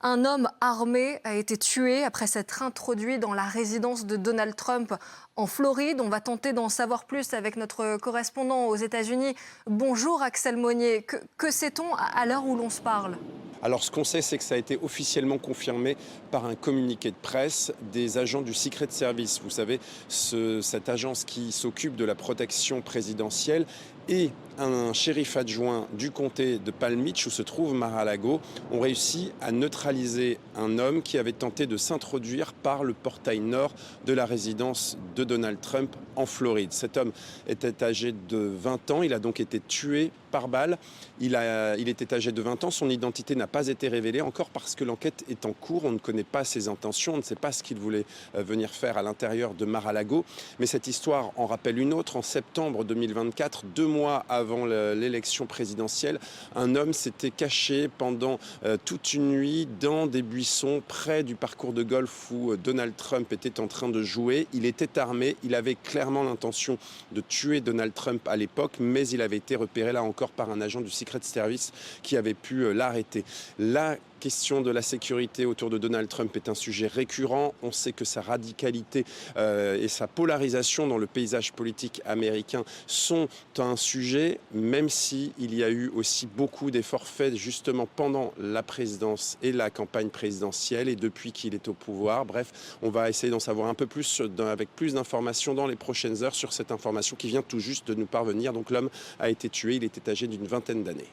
Un homme armé a été tué après s'être introduit dans la résidence de Donald Trump en Floride. On va tenter d'en savoir plus avec notre correspondant aux États-Unis. Bonjour Axel Monnier. Que sait-on à l'heure où l'on se parle? Alors ce qu'on sait, c'est que ça a été officiellement confirmé par un communiqué de presse des agents du Secret Service. Vous savez, cette agence qui s'occupe de la protection présidentielle, et un shérif adjoint du comté de Palm Beach, où se trouve Mar-a-Lago, ont réussi à neutraliser un homme qui avait tenté de s'introduire par le portail nord de la résidence de Donald Trump en Floride. Cet homme était âgé de 20 ans, il a donc été tué par balle. Il était âgé de 20 ans, son identité n'a pas été révélée encore parce que l'enquête est en cours. On ne connaît pas ses intentions, on ne sait pas ce qu'il voulait venir faire à l'intérieur de Mar-a-Lago. Mais cette histoire en rappelle une autre. En septembre 2024, 2 mois avant l'élection présidentielle, un homme s'était caché pendant toute une nuit dans des buissons près du parcours de golf où Donald Trump était en train de jouer. Il était armé, il avait clairement l'intention de tuer Donald Trump à l'époque, mais il avait été repéré là encore par un agent du Secret Service qui avait pu l'arrêter. La question de la sécurité autour de Donald Trump est un sujet récurrent. On sait que sa radicalité et sa polarisation dans le paysage politique américain sont un sujet, même s'il y a eu aussi beaucoup d'efforts faits justement pendant la présidence et la campagne présidentielle et depuis qu'il est au pouvoir. Bref, on va essayer d'en savoir un peu plus avec plus d'informations dans les prochaines heures sur cette information qui vient tout juste de nous parvenir. Donc l'homme a été tué, il était âgé d'une vingtaine d'années.